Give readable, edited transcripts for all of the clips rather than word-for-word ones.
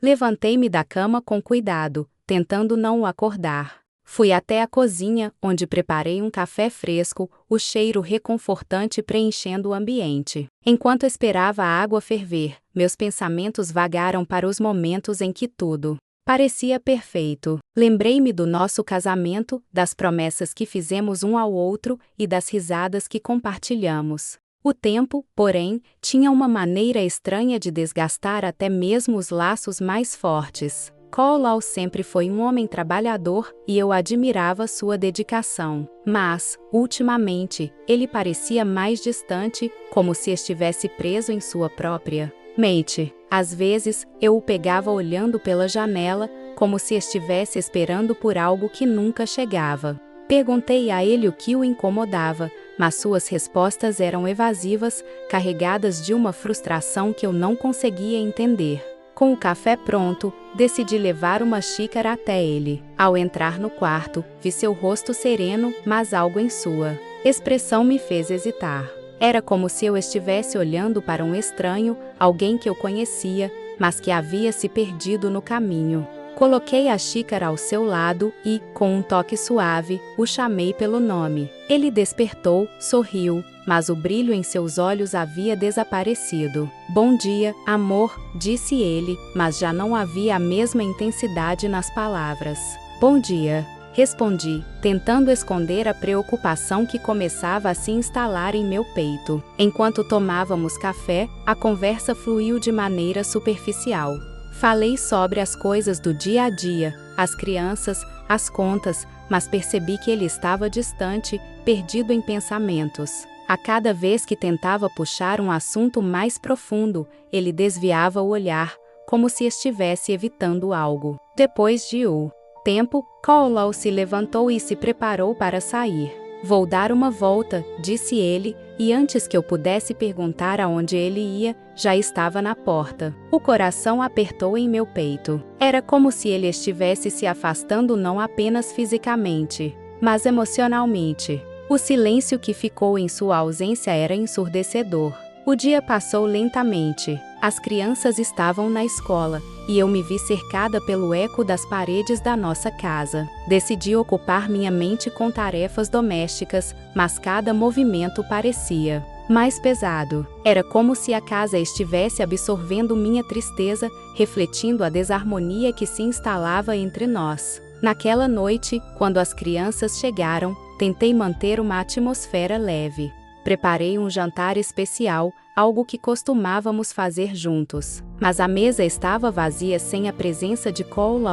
Levantei-me da cama com cuidado, tentando não o acordar. Fui até a cozinha, onde preparei um café fresco, o cheiro reconfortante preenchendo o ambiente. Enquanto esperava a água ferver, meus pensamentos vagaram para os momentos em que tudo parecia perfeito. Lembrei-me do nosso casamento, das promessas que fizemos um ao outro e das risadas que compartilhamos. O tempo, porém, tinha uma maneira estranha de desgastar até mesmo os laços mais fortes. Cole sempre foi um homem trabalhador e eu admirava sua dedicação. Mas, ultimamente, ele parecia mais distante, como se estivesse preso em sua própria mente. Às vezes, eu o pegava olhando pela janela, como se estivesse esperando por algo que nunca chegava. Perguntei a ele o que o incomodava, mas suas respostas eram evasivas, carregadas de uma frustração que eu não conseguia entender. Com o café pronto, decidi levar uma xícara até ele. Ao entrar no quarto, vi seu rosto sereno, mas algo em sua expressão me fez hesitar. Era como se eu estivesse olhando para um estranho, alguém que eu conhecia, mas que havia se perdido no caminho. Coloquei a xícara ao seu lado e, com um toque suave, o chamei pelo nome. Ele despertou, sorriu, mas o brilho em seus olhos havia desaparecido. "Bom dia, amor", disse ele, mas já não havia a mesma intensidade nas palavras. "Bom dia", respondi, tentando esconder a preocupação que começava a se instalar em meu peito. Enquanto tomávamos café, a conversa fluiu de maneira superficial. Falei sobre as coisas do dia a dia, as crianças, as contas, mas percebi que ele estava distante, perdido em pensamentos. A cada vez que tentava puxar um assunto mais profundo, ele desviava o olhar, como se estivesse evitando algo. Depois de um tempo, Cole se levantou e se preparou para sair. "Vou dar uma volta", disse ele, e antes que eu pudesse perguntar aonde ele ia, já estava na porta. O coração apertou em meu peito. Era como se ele estivesse se afastando não apenas fisicamente, mas emocionalmente. O silêncio que ficou em sua ausência era ensurdecedor. O dia passou lentamente. As crianças estavam na escola, e eu me vi cercada pelo eco das paredes da nossa casa. Decidi ocupar minha mente com tarefas domésticas, mas cada movimento parecia mais pesado. Era como se a casa estivesse absorvendo minha tristeza, refletindo a desarmonia que se instalava entre nós. Naquela noite, quando as crianças chegaram, tentei manter uma atmosfera leve. Preparei um jantar especial, algo que costumávamos fazer juntos. Mas a mesa estava vazia sem a presença de Cole,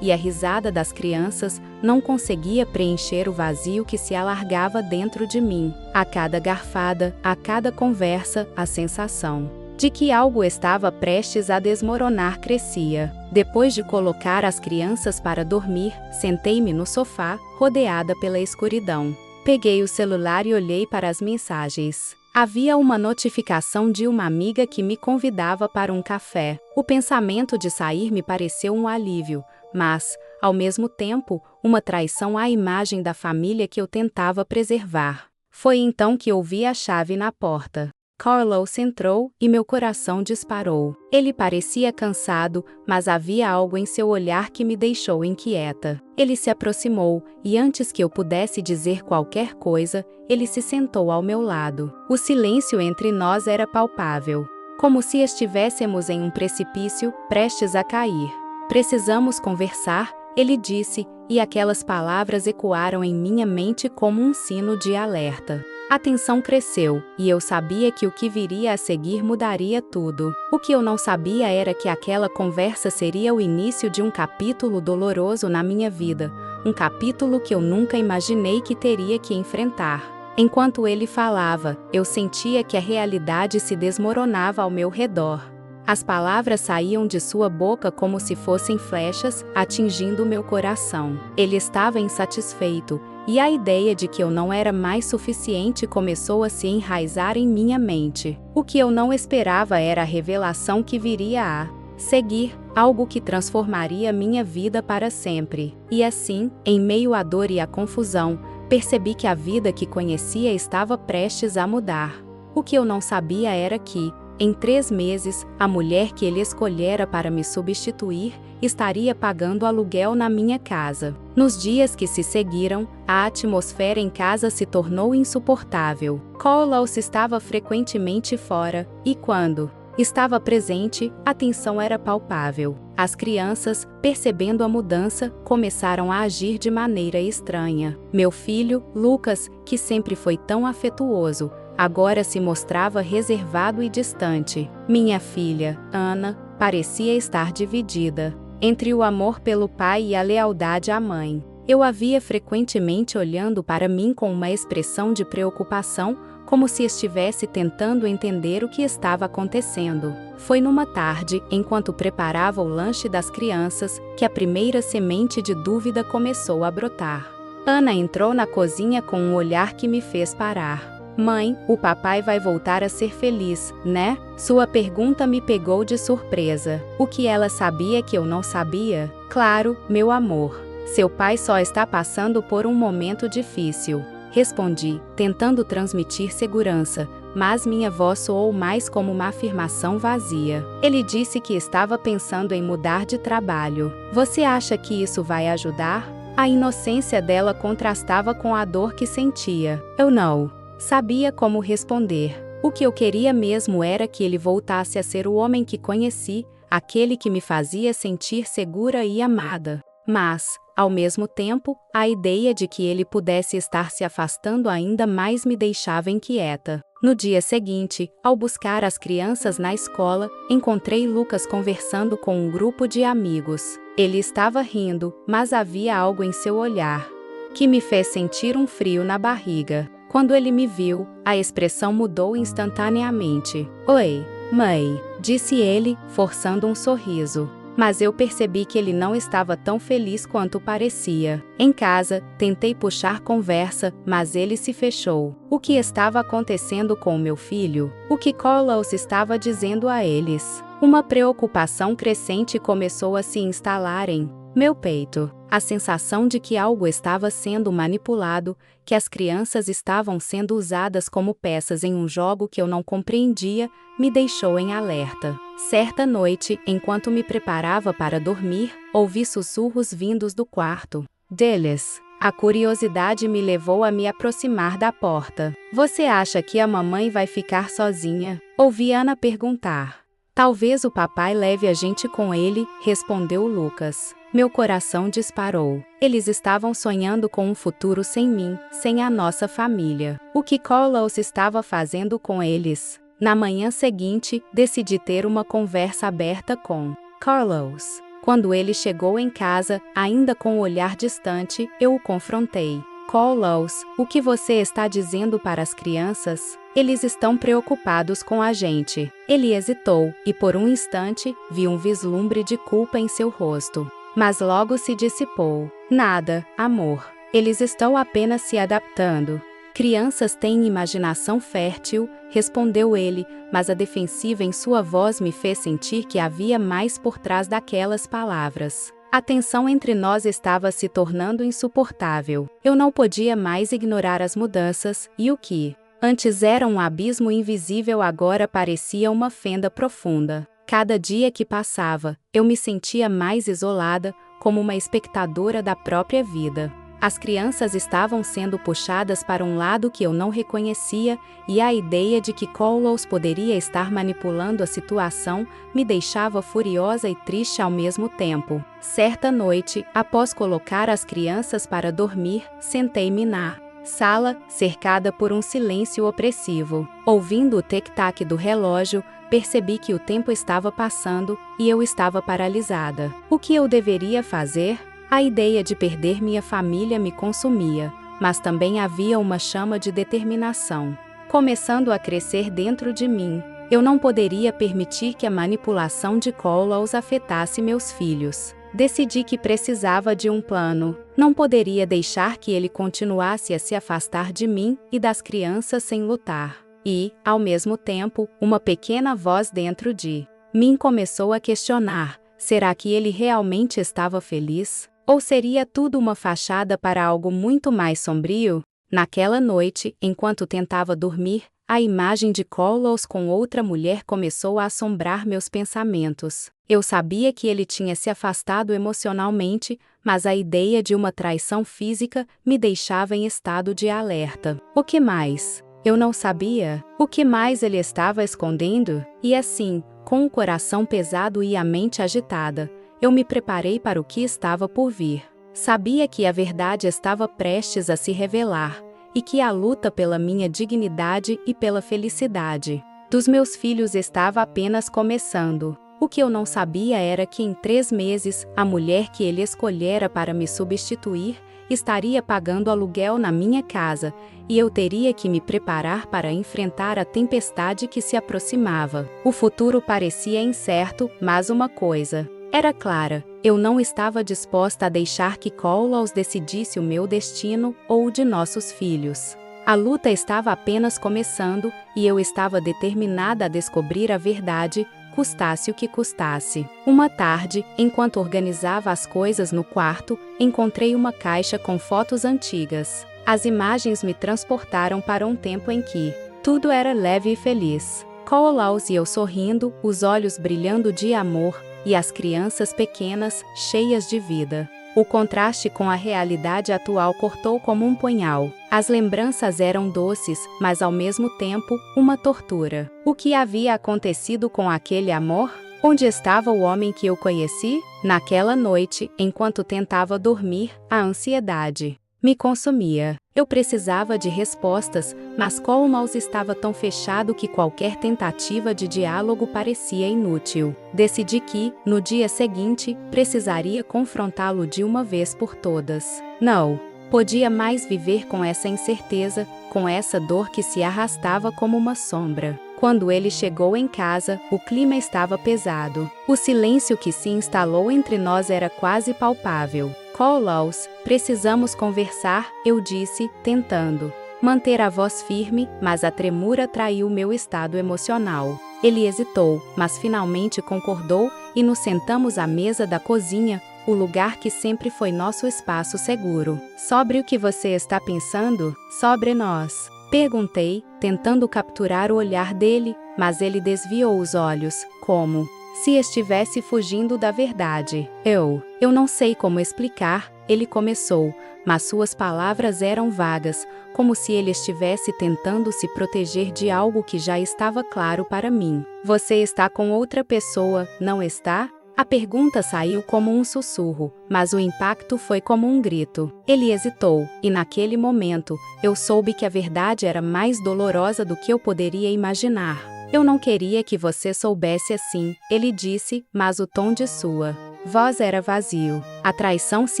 e a risada das crianças não conseguia preencher o vazio que se alargava dentro de mim. A cada garfada, a cada conversa, a sensação de que algo estava prestes a desmoronar crescia. Depois de colocar as crianças para dormir, sentei-me no sofá, rodeada pela escuridão. Peguei o celular e olhei para as mensagens. Havia uma notificação de uma amiga que me convidava para um café. O pensamento de sair me pareceu um alívio, mas, ao mesmo tempo, uma traição à imagem da família que eu tentava preservar. Foi então que ouvi a chave na porta. Carlos entrou e meu coração disparou. Ele parecia cansado, mas havia algo em seu olhar que me deixou inquieta. Ele se aproximou, e antes que eu pudesse dizer qualquer coisa, ele se sentou ao meu lado. O silêncio entre nós era palpável, como se estivéssemos em um precipício, prestes a cair. "Precisamos conversar", ele disse, e aquelas palavras ecoaram em minha mente como um sino de alerta. A tensão cresceu, e eu sabia que o que viria a seguir mudaria tudo. O que eu não sabia era que aquela conversa seria o início de um capítulo doloroso na minha vida, um capítulo que eu nunca imaginei que teria que enfrentar. Enquanto ele falava, eu sentia que a realidade se desmoronava ao meu redor. As palavras saíam de sua boca como se fossem flechas, atingindo meu coração. Ele estava insatisfeito, e a ideia de que eu não era mais suficiente começou a se enraizar em minha mente. O que eu não esperava era a revelação que viria a seguir, algo que transformaria minha vida para sempre. E assim, em meio à dor e à confusão, percebi que a vida que conhecia estava prestes a mudar. O que eu não sabia era que, Em 3 meses, a mulher que ele escolhera para me substituir estaria pagando aluguel na minha casa. Nos dias que se seguiram, a atmosfera em casa se tornou insuportável. Carlos estava frequentemente fora, e quando estava presente, a tensão era palpável. As crianças, percebendo a mudança, começaram a agir de maneira estranha. Meu filho, Lucas, que sempre foi tão afetuoso, agora se mostrava reservado e distante. Minha filha, Ana, parecia estar dividida entre o amor pelo pai e a lealdade à mãe. Eu a via frequentemente olhando para mim com uma expressão de preocupação, como se estivesse tentando entender o que estava acontecendo. Foi numa tarde, enquanto preparava o lanche das crianças, que a primeira semente de dúvida começou a brotar. Ana entrou na cozinha com um olhar que me fez parar. Mãe, o papai vai voltar a ser feliz, né? Sua pergunta me pegou de surpresa. O que ela sabia que eu não sabia? Claro, meu amor. Seu pai só está passando por um momento difícil. Respondi, tentando transmitir segurança, mas minha voz soou mais como uma afirmação vazia. Ele disse que estava pensando em mudar de trabalho. Você acha que isso vai ajudar? A inocência dela contrastava com a dor que sentia. Eu não sabia como responder. O que eu queria mesmo era que ele voltasse a ser o homem que conheci, aquele que me fazia sentir segura e amada. Mas, ao mesmo tempo, a ideia de que ele pudesse estar se afastando ainda mais me deixava inquieta. No dia seguinte, ao buscar as crianças na escola, encontrei Lucas conversando com um grupo de amigos. Ele estava rindo, mas havia algo em seu olhar que me fez sentir um frio na barriga. Quando ele me viu, a expressão mudou instantaneamente. Oi, mãe, disse ele, forçando um sorriso. Mas eu percebi que ele não estava tão feliz quanto parecia. Em casa, tentei puxar conversa, mas ele se fechou. O que estava acontecendo com meu filho? O que Carlos estava dizendo a eles? Uma preocupação crescente começou a se instalar em meu peito. A sensação de que algo estava sendo manipulado, que as crianças estavam sendo usadas como peças em um jogo que eu não compreendia, me deixou em alerta. Certa noite, enquanto me preparava para dormir, ouvi sussurros vindos do quarto deles. A curiosidade me levou a me aproximar da porta. Você acha que a mamãe vai ficar sozinha? Ouvi Ana perguntar. Talvez o papai leve a gente com ele, respondeu Lucas. Meu coração disparou. Eles estavam sonhando com um futuro sem mim, sem a nossa família. O que Carlos estava fazendo com eles? Na manhã seguinte, decidi ter uma conversa aberta com Carlos. Quando ele chegou em casa, ainda com o olhar distante, eu o confrontei. Carlos, o que você está dizendo para as crianças? Eles estão preocupados com a gente. Ele hesitou, e por um instante, vi um vislumbre de culpa em seu rosto. Mas logo se dissipou. Nada, amor. Eles estão apenas se adaptando. Crianças têm imaginação fértil, respondeu ele, mas a defensiva em sua voz me fez sentir que havia mais por trás daquelas palavras. A tensão entre nós estava se tornando insuportável. Eu não podia mais ignorar as mudanças, e o que antes era um abismo invisível agora parecia uma fenda profunda. Cada dia que passava, eu me sentia mais isolada, como uma espectadora da própria vida. As crianças estavam sendo puxadas para um lado que eu não reconhecia, e a ideia de que Carlos poderia estar manipulando a situação me deixava furiosa e triste ao mesmo tempo. Certa noite, após colocar as crianças para dormir, sentei-me na sala, cercada por um silêncio opressivo. Ouvindo o tic-tac do relógio, percebi que o tempo estava passando e eu estava paralisada. O que eu deveria fazer? A ideia de perder minha família me consumia, mas também havia uma chama de determinação começando a crescer dentro de mim. Eu não poderia permitir que a manipulação de Carlos afetasse meus filhos. Decidi que precisava de um plano. Não poderia deixar que ele continuasse a se afastar de mim e das crianças sem lutar. E, ao mesmo tempo, uma pequena voz dentro de mim começou a questionar: será que ele realmente estava feliz? Ou seria tudo uma fachada para algo muito mais sombrio? Naquela noite, enquanto tentava dormir, A imagem de Carlos com outra mulher começou a assombrar meus pensamentos. Eu sabia que ele tinha se afastado emocionalmente, mas a ideia de uma traição física me deixava em estado de alerta. O que mais? Eu não sabia. O que mais ele estava escondendo? E assim, com o coração pesado e a mente agitada, eu me preparei para o que estava por vir. Sabia que a verdade estava prestes a se revelar, e que a luta pela minha dignidade e pela felicidade dos meus filhos estava apenas começando. O que eu não sabia era que em 3 meses, a mulher que ele escolhera para me substituir estaria pagando aluguel na minha casa, e eu teria que me preparar para enfrentar a tempestade que se aproximava. O futuro parecia incerto, mas uma coisa era clara: eu não estava disposta a deixar que Carlos decidisse o meu destino ou o de nossos filhos. A luta estava apenas começando, e eu estava determinada a descobrir a verdade, custasse o que custasse. Uma tarde, enquanto organizava as coisas no quarto, encontrei uma caixa com fotos antigas. As imagens me transportaram para um tempo em que tudo era leve e feliz. Carlos e eu sorrindo, os olhos brilhando de amor, e as crianças pequenas, cheias de vida. O contraste com a realidade atual cortou como um punhal. As lembranças eram doces, mas ao mesmo tempo, uma tortura. O que havia acontecido com aquele amor? Onde estava o homem que eu conheci? Naquela noite, enquanto tentava dormir, a ansiedade me consumia. Eu precisava de respostas, mas Carlos estava tão fechado que qualquer tentativa de diálogo parecia inútil. Decidi que, no dia seguinte, precisaria confrontá-lo de uma vez por todas. Não podia mais viver com essa incerteza, com essa dor que se arrastava como uma sombra. Quando ele chegou em casa, o clima estava pesado. O silêncio que se instalou entre nós era quase palpável. Carlos, precisamos conversar, eu disse, tentando manter a voz firme, mas a tremura traiu meu estado emocional. Ele hesitou, mas finalmente concordou, e nos sentamos à mesa da cozinha, o lugar que sempre foi nosso espaço seguro. Sobre o que você está pensando? Sobre nós? Perguntei, tentando capturar o olhar dele, mas ele desviou os olhos, como se estivesse fugindo da verdade. Eu não sei como explicar, ele começou, mas suas palavras eram vagas, como se ele estivesse tentando se proteger de algo que já estava claro para mim. Você está com outra pessoa, não está? A pergunta saiu como um sussurro, mas o impacto foi como um grito. Ele hesitou, e naquele momento, eu soube que a verdade era mais dolorosa do que eu poderia imaginar. Eu não queria que você soubesse assim, ele disse, mas o tom de sua voz era vazio. A traição se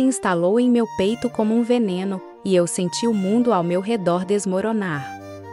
instalou em meu peito como um veneno, e eu senti o mundo ao meu redor desmoronar.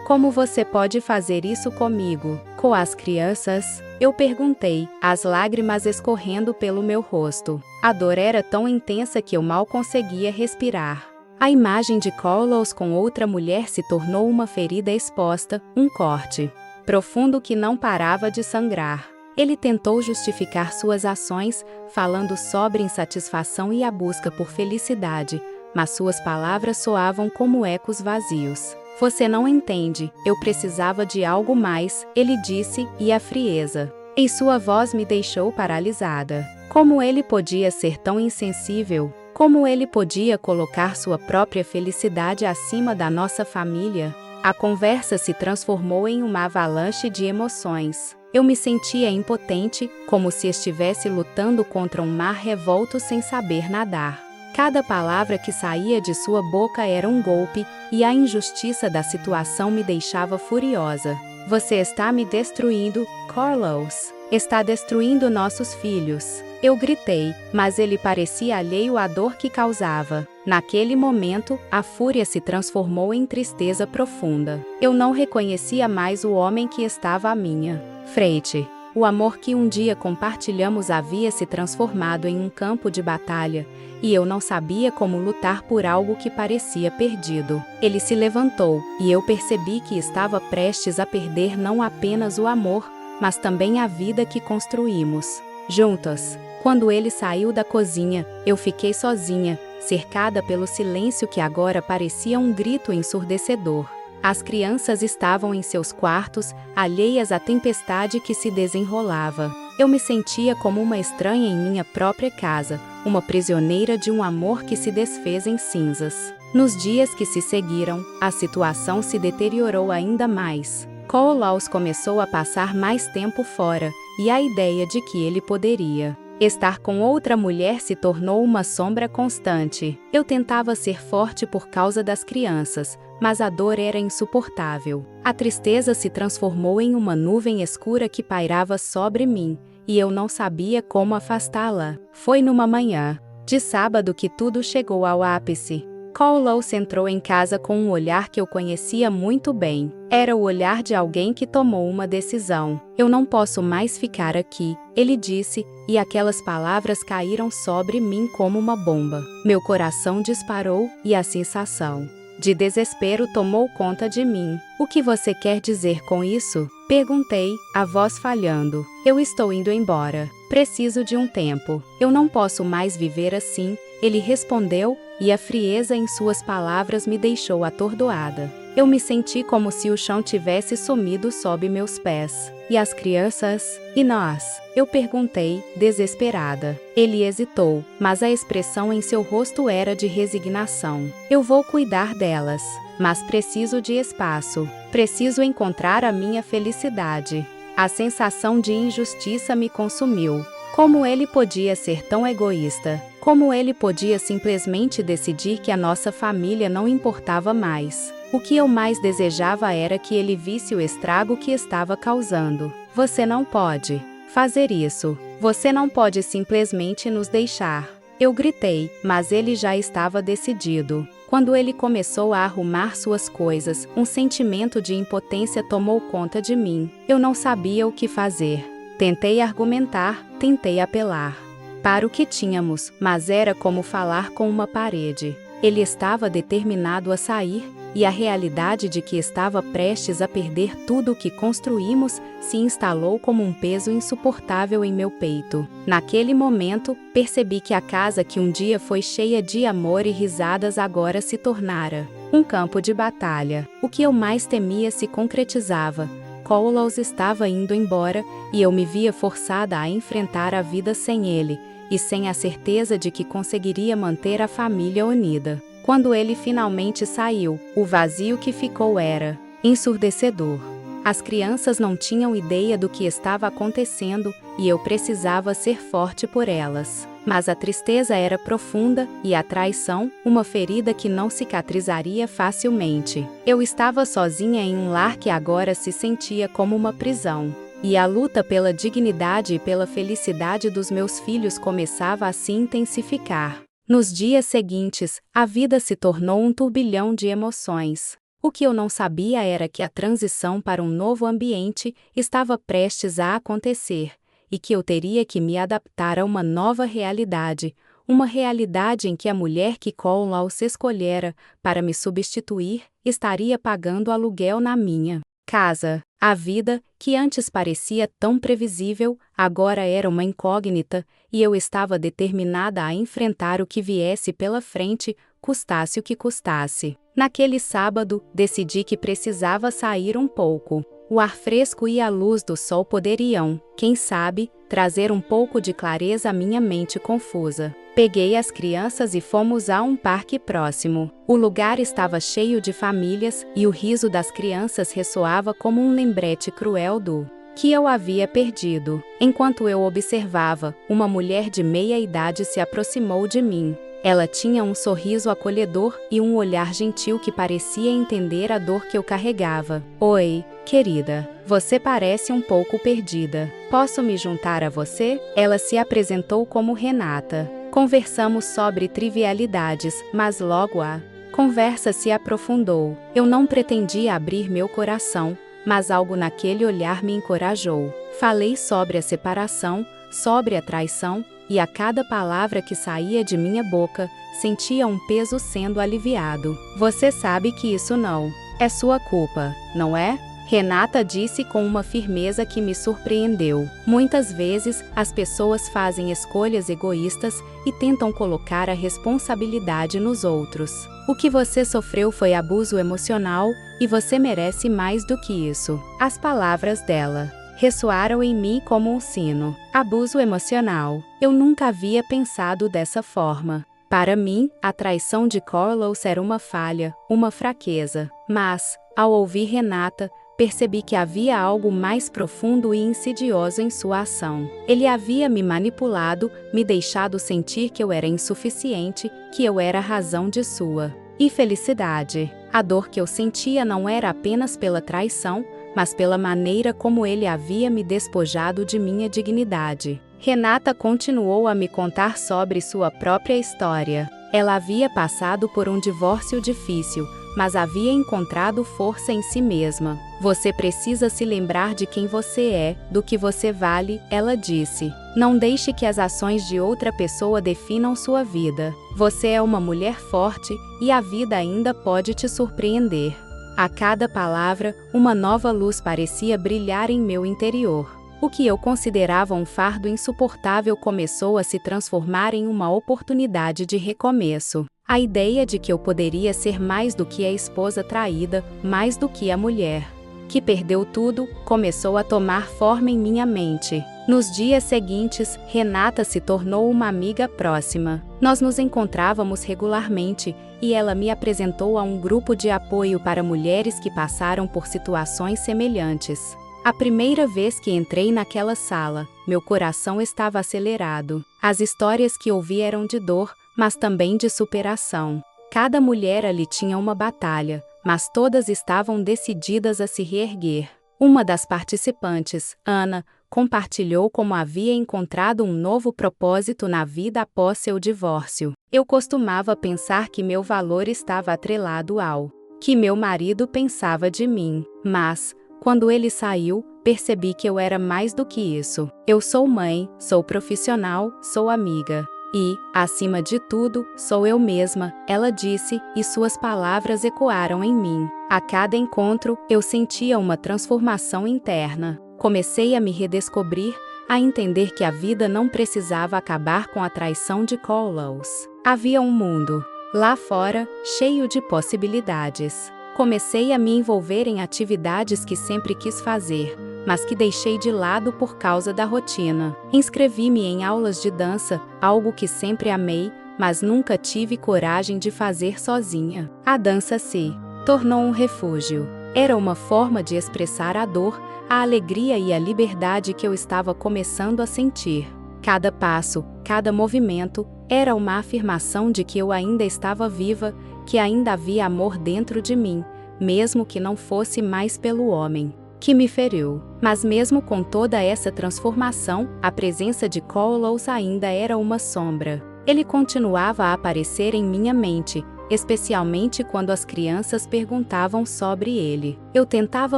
Como você pode fazer isso comigo? Com as crianças? Eu perguntei, as lágrimas escorrendo pelo meu rosto. A dor era tão intensa que eu mal conseguia respirar. A imagem de Carlos com outra mulher se tornou uma ferida exposta, um corte profundo que não parava de sangrar. Ele tentou justificar suas ações, falando sobre insatisfação e a busca por felicidade, mas suas palavras soavam como ecos vazios. Você não entende, eu precisava de algo mais, ele disse, e a frieza em sua voz me deixou paralisada. Como ele podia ser tão insensível? Como ele podia colocar sua própria felicidade acima da nossa família? A conversa se transformou em uma avalanche de emoções. Eu me sentia impotente, como se estivesse lutando contra um mar revolto sem saber nadar. Cada palavra que saía de sua boca era um golpe, e a injustiça da situação me deixava furiosa. Você está me destruindo, Carlos. Está destruindo nossos filhos. Eu gritei, mas ele parecia alheio à dor que causava. Naquele momento, a fúria se transformou em tristeza profunda. Eu não reconhecia mais o homem que estava à minha frente. O amor que um dia compartilhamos havia se transformado em um campo de batalha, e eu não sabia como lutar por algo que parecia perdido. Ele se levantou, e eu percebi que estava prestes a perder não apenas o amor, mas também a vida que construímos juntos. Quando ele saiu da cozinha, eu fiquei sozinha, cercada pelo silêncio que agora parecia um grito ensurdecedor. As crianças estavam em seus quartos, alheias à tempestade que se desenrolava. Eu me sentia como uma estranha em minha própria casa, uma prisioneira de um amor que se desfez em cinzas. Nos dias que se seguiram, a situação se deteriorou ainda mais. Koolaus começou a passar mais tempo fora, e a ideia de que ele poderia estar com outra mulher se tornou uma sombra constante. Eu tentava ser forte por causa das crianças, mas a dor era insuportável. A tristeza se transformou em uma nuvem escura que pairava sobre mim, e eu não sabia como afastá-la. Foi numa manhã de sábado que tudo chegou ao ápice. Koolaus entrou em casa com um olhar que eu conhecia muito bem. Era o olhar de alguém que tomou uma decisão. Eu não posso mais ficar aqui, ele disse, e aquelas palavras caíram sobre mim como uma bomba. Meu coração disparou e a sensação de desespero tomou conta de mim. O que você quer dizer com isso? Perguntei, a voz falhando. Eu estou indo embora. Preciso de um tempo. Eu não posso mais viver assim, ele respondeu, e a frieza em suas palavras me deixou atordoada. Eu me senti como se o chão tivesse sumido sob meus pés. E as crianças? E nós? Eu perguntei, desesperada. Ele hesitou, mas a expressão em seu rosto era de resignação. Eu vou cuidar delas, mas preciso de espaço. Preciso encontrar a minha felicidade. A sensação de injustiça me consumiu. Como ele podia ser tão egoísta? Como ele podia simplesmente decidir que a nossa família não importava mais? O que eu mais desejava era que ele visse o estrago que estava causando. Você não pode fazer isso. Você não pode simplesmente nos deixar. Eu gritei, mas ele já estava decidido. Quando ele começou a arrumar suas coisas, um sentimento de impotência tomou conta de mim. Eu não sabia o que fazer. Tentei argumentar, tentei apelar para o que tínhamos, mas era como falar com uma parede. Ele estava determinado a sair, e a realidade de que estava prestes a perder tudo o que construímos se instalou como um peso insuportável em meu peito. Naquele momento, percebi que a casa que um dia foi cheia de amor e risadas agora se tornara um campo de batalha. O que eu mais temia se concretizava. Koolaus estava indo embora, e eu me via forçada a enfrentar a vida sem ele, e sem a certeza de que conseguiria manter a família unida. Quando ele finalmente saiu, o vazio que ficou era ensurdecedor. As crianças não tinham ideia do que estava acontecendo, e eu precisava ser forte por elas. Mas a tristeza era profunda, e a traição, uma ferida que não cicatrizaria facilmente. Eu estava sozinha em um lar que agora se sentia como uma prisão. E a luta pela dignidade e pela felicidade dos meus filhos começava a se intensificar. Nos dias seguintes, a vida se tornou um turbilhão de emoções. O que eu não sabia era que a transição para um novo ambiente estava prestes a acontecer, e que eu teria que me adaptar a uma nova realidade, uma realidade em que a mulher que Koolaus escolhera para me substituir estaria pagando aluguel na minha casa. A vida, que antes parecia tão previsível, agora era uma incógnita, e eu estava determinada a enfrentar o que viesse pela frente, custasse o que custasse. Naquele sábado, decidi que precisava sair um pouco. O ar fresco e a luz do sol poderiam, quem sabe, trazer um pouco de clareza à minha mente confusa. Peguei as crianças e fomos a um parque próximo. O lugar estava cheio de famílias, e o riso das crianças ressoava como um lembrete cruel do que eu havia perdido. Enquanto eu observava, uma mulher de meia idade se aproximou de mim. Ela tinha um sorriso acolhedor e um olhar gentil que parecia entender a dor que eu carregava. Oi, querida. Você parece um pouco perdida. Posso me juntar a você? Ela se apresentou como Renata. Conversamos sobre trivialidades, mas logo a conversa se aprofundou. Eu não pretendia abrir meu coração, mas algo naquele olhar me encorajou. Falei sobre a separação, sobre a traição, e a cada palavra que saía de minha boca, sentia um peso sendo aliviado. Você sabe que isso não é sua culpa, não é? Renata disse com uma firmeza que me surpreendeu. Muitas vezes, as pessoas fazem escolhas egoístas e tentam colocar a responsabilidade nos outros. O que você sofreu foi abuso emocional e você merece mais do que isso. As palavras dela ressoaram em mim como um sino. Abuso emocional. Eu nunca havia pensado dessa forma. Para mim, a traição de Carlos era uma falha, uma fraqueza. Mas, ao ouvir Renata, percebi que havia algo mais profundo e insidioso em sua ação. Ele havia me manipulado, me deixado sentir que eu era insuficiente, que eu era a razão de sua infelicidade. A dor que eu sentia não era apenas pela traição, mas pela maneira como ele havia me despojado de minha dignidade. Renata continuou a me contar sobre sua própria história. Ela havia passado por um divórcio difícil, mas havia encontrado força em si mesma. Você precisa se lembrar de quem você é, do que você vale, ela disse. Não deixe que as ações de outra pessoa definam sua vida. Você é uma mulher forte e a vida ainda pode te surpreender. A cada palavra, uma nova luz parecia brilhar em meu interior. O que eu considerava um fardo insuportável começou a se transformar em uma oportunidade de recomeço. A ideia de que eu poderia ser mais do que a esposa traída, mais do que a mulher que perdeu tudo, começou a tomar forma em minha mente. Nos dias seguintes, Renata se tornou uma amiga próxima. Nós nos encontrávamos regularmente, e ela me apresentou a um grupo de apoio para mulheres que passaram por situações semelhantes. A primeira vez que entrei naquela sala, meu coração estava acelerado. As histórias que ouvi eram de dor, mas também de superação. Cada mulher ali tinha uma batalha, mas todas estavam decididas a se reerguer. Uma das participantes, Ana, compartilhou como havia encontrado um novo propósito na vida após seu divórcio. Eu costumava pensar que meu valor estava atrelado ao que meu marido pensava de mim, mas, quando ele saiu, percebi que eu era mais do que isso. Eu sou mãe, sou profissional, sou amiga. E, acima de tudo, sou eu mesma, ela disse, e suas palavras ecoaram em mim. A cada encontro, eu sentia uma transformação interna. Comecei a me redescobrir, a entender que a vida não precisava acabar com a traição de Carlos. Havia um mundo, lá fora, cheio de possibilidades. Comecei a me envolver em atividades que sempre quis fazer, mas que deixei de lado por causa da rotina. Inscrevi-me em aulas de dança, algo que sempre amei, mas nunca tive coragem de fazer sozinha. A dança se tornou um refúgio. Era uma forma de expressar a dor, a alegria e a liberdade que eu estava começando a sentir. Cada passo, cada movimento, era uma afirmação de que eu ainda estava viva, que ainda havia amor dentro de mim, mesmo que não fosse mais pelo homem que me feriu. Mas mesmo com toda essa transformação, a presença de Carlos ainda era uma sombra. Ele continuava a aparecer em minha mente, especialmente quando as crianças perguntavam sobre ele. Eu tentava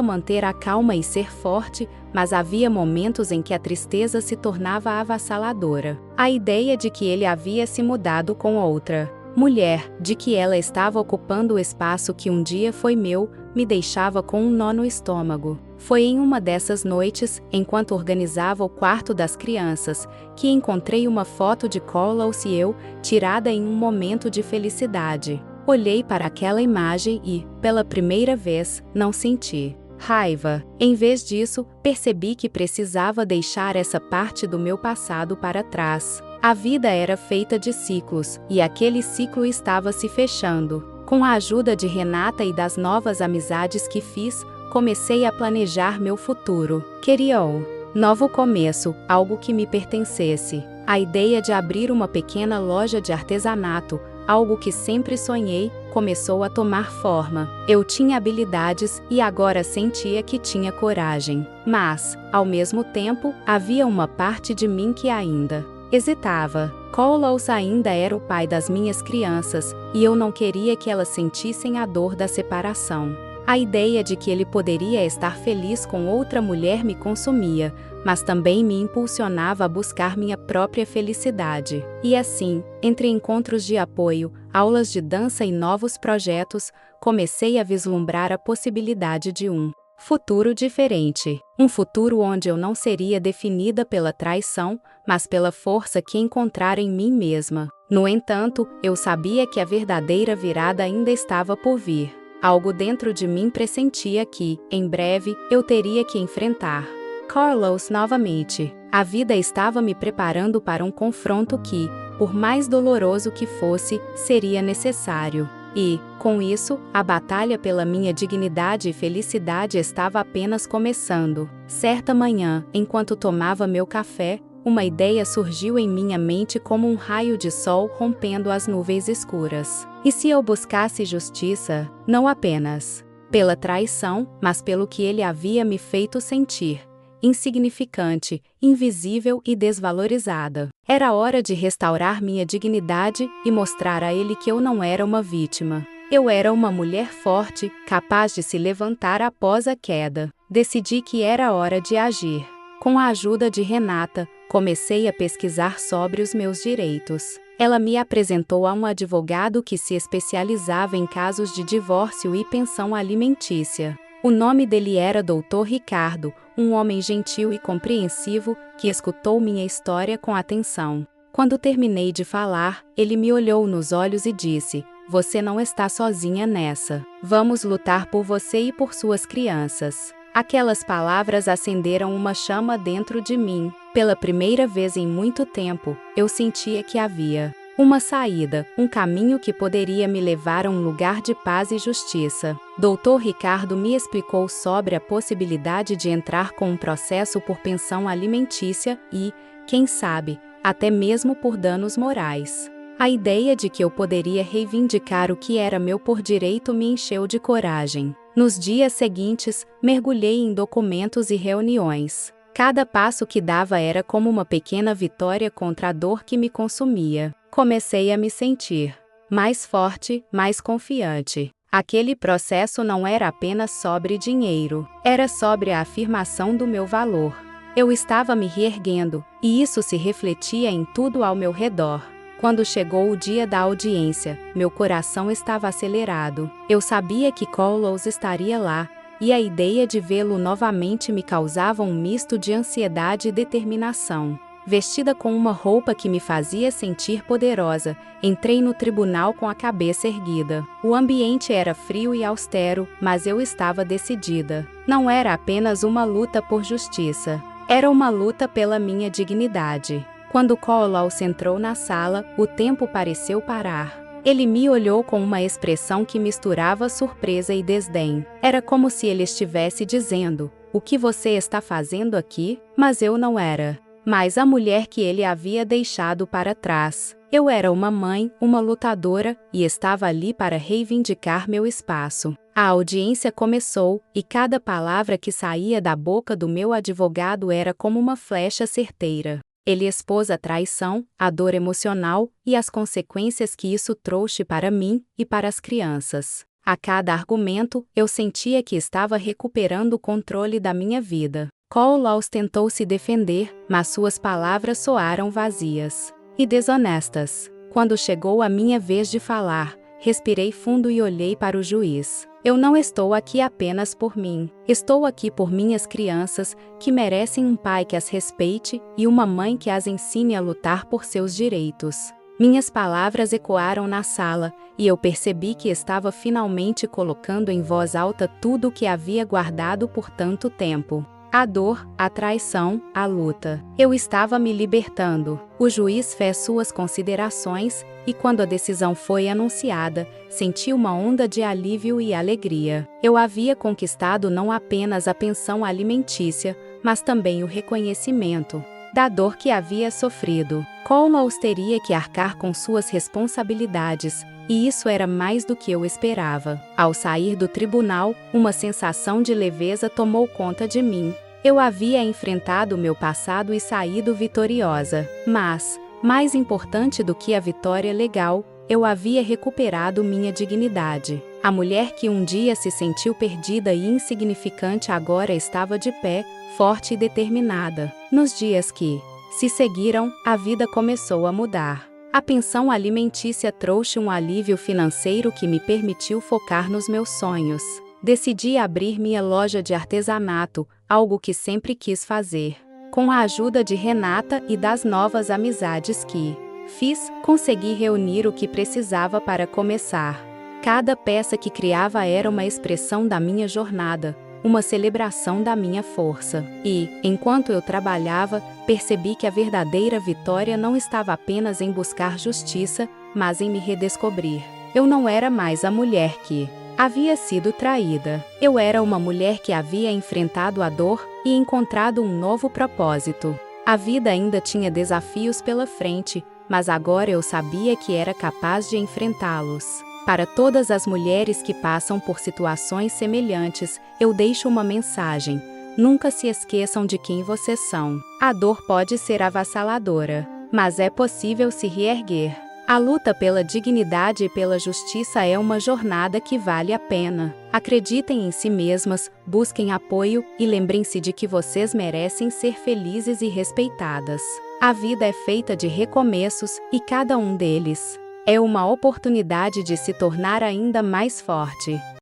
manter a calma e ser forte, mas havia momentos em que a tristeza se tornava avassaladora. A ideia de que ele havia se mudado com outra mulher, de que ela estava ocupando o espaço que um dia foi meu, me deixava com um nó no estômago. Foi em uma dessas noites, enquanto organizava o quarto das crianças, que encontrei uma foto de Carlos e eu, tirada em um momento de felicidade. Olhei para aquela imagem e, pela primeira vez, não senti raiva. Em vez disso, percebi que precisava deixar essa parte do meu passado para trás. A vida era feita de ciclos, e aquele ciclo estava se fechando. Com a ajuda de Renata e das novas amizades que fiz, comecei a planejar meu futuro. Queria um novo começo, algo que me pertencesse. A ideia de abrir uma pequena loja de artesanato, algo que sempre sonhei, começou a tomar forma. Eu tinha habilidades e agora sentia que tinha coragem. Mas, ao mesmo tempo, havia uma parte de mim que ainda hesitava. Carlos ainda era o pai das minhas crianças, e eu não queria que elas sentissem a dor da separação. A ideia de que ele poderia estar feliz com outra mulher me consumia, mas também me impulsionava a buscar minha própria felicidade. E assim, entre encontros de apoio, aulas de dança e novos projetos, comecei a vislumbrar a possibilidade de um Futuro diferente. Um futuro onde eu não seria definida pela traição, mas pela força que encontrara em mim mesma. No entanto, eu sabia que a verdadeira virada ainda estava por vir. Algo dentro de mim pressentia que, em breve, eu teria que enfrentar Carlos novamente. A vida estava me preparando para um confronto que, por mais doloroso que fosse, seria necessário. E, com isso, a batalha pela minha dignidade e felicidade estava apenas começando. Certa manhã, enquanto tomava meu café, uma ideia surgiu em minha mente como um raio de sol rompendo as nuvens escuras. E se eu buscasse justiça, não apenas pela traição, mas pelo que ele havia me feito sentir? Insignificante, invisível e desvalorizada. Era hora de restaurar minha dignidade e mostrar a ele que eu não era uma vítima. Eu era uma mulher forte, capaz de se levantar após a queda. Decidi que era hora de agir. Com a ajuda de Renata, comecei a pesquisar sobre os meus direitos. Ela me apresentou a um advogado que se especializava em casos de divórcio e pensão alimentícia. O nome dele era Dr. Ricardo, um homem gentil e compreensivo que escutou minha história com atenção. Quando terminei de falar, ele me olhou nos olhos e disse: "Você não está sozinha nessa. Vamos lutar por você e por suas crianças." Aquelas palavras acenderam uma chama dentro de mim. Pela primeira vez em muito tempo, eu sentia que havia uma saída, um caminho que poderia me levar a um lugar de paz e justiça. Dr. Ricardo me explicou sobre a possibilidade de entrar com um processo por pensão alimentícia e, quem sabe, até mesmo por danos morais. A ideia de que eu poderia reivindicar o que era meu por direito me encheu de coragem. Nos dias seguintes, mergulhei em documentos e reuniões. Cada passo que dava era como uma pequena vitória contra a dor que me consumia. Comecei a me sentir mais forte, mais confiante. Aquele processo não era apenas sobre dinheiro, era sobre a afirmação do meu valor. Eu estava me reerguendo, e isso se refletia em tudo ao meu redor. Quando chegou o dia da audiência, meu coração estava acelerado. Eu sabia que Carlos estaria lá, e a ideia de vê-lo novamente me causava um misto de ansiedade e determinação. Vestida com uma roupa que me fazia sentir poderosa, entrei no tribunal com a cabeça erguida. O ambiente era frio e austero, mas eu estava decidida. Não era apenas uma luta por justiça, era uma luta pela minha dignidade. Quando Carlos entrou na sala, o tempo pareceu parar. Ele me olhou com uma expressão que misturava surpresa e desdém. Era como se ele estivesse dizendo: "O que você está fazendo aqui?" Mas eu não era mais a mulher que ele havia deixado para trás. Eu era uma mãe, uma lutadora, e estava ali para reivindicar meu espaço. A audiência começou, e cada palavra que saía da boca do meu advogado era como uma flecha certeira. Ele expôs a traição, a dor emocional e as consequências que isso trouxe para mim e para as crianças. A cada argumento, eu sentia que estava recuperando o controle da minha vida. Carlos tentou se defender, mas suas palavras soaram vazias e desonestas. Quando chegou a minha vez de falar, respirei fundo e olhei para o juiz. Eu não estou aqui apenas por mim. Estou aqui por minhas crianças, que merecem um pai que as respeite e uma mãe que as ensine a lutar por seus direitos. Minhas palavras ecoaram na sala, e eu percebi que estava finalmente colocando em voz alta tudo o que havia guardado por tanto tempo. A dor, a traição, a luta. Eu estava me libertando. O juiz fez suas considerações, e quando a decisão foi anunciada, senti uma onda de alívio e alegria. Eu havia conquistado não apenas a pensão alimentícia, mas também o reconhecimento da dor que havia sofrido. Carlos teria que arcar com suas responsabilidades, e isso era mais do que eu esperava. Ao sair do tribunal, uma sensação de leveza tomou conta de mim. Eu havia enfrentado meu passado e saído vitoriosa. Mas, mais importante do que a vitória legal, eu havia recuperado minha dignidade. A mulher que um dia se sentiu perdida e insignificante agora estava de pé, forte e determinada. Nos dias que se seguiram, a vida começou a mudar. A pensão alimentícia trouxe um alívio financeiro que me permitiu focar nos meus sonhos. Decidi abrir minha loja de artesanato, algo que sempre quis fazer. Com a ajuda de Renata e das novas amizades que fiz, consegui reunir o que precisava para começar. Cada peça que criava era uma expressão da minha jornada, uma celebração da minha força. E, enquanto eu trabalhava, percebi que a verdadeira vitória não estava apenas em buscar justiça, mas em me redescobrir. Eu não era mais a mulher que havia sido traída. Eu era uma mulher que havia enfrentado a dor e encontrado um novo propósito. A vida ainda tinha desafios pela frente, mas agora eu sabia que era capaz de enfrentá-los. Para todas as mulheres que passam por situações semelhantes, eu deixo uma mensagem: nunca se esqueçam de quem vocês são. A dor pode ser avassaladora, mas é possível se reerguer. A luta pela dignidade e pela justiça é uma jornada que vale a pena. Acreditem em si mesmas, busquem apoio e lembrem-se de que vocês merecem ser felizes e respeitadas. A vida é feita de recomeços e cada um deles é uma oportunidade de se tornar ainda mais forte.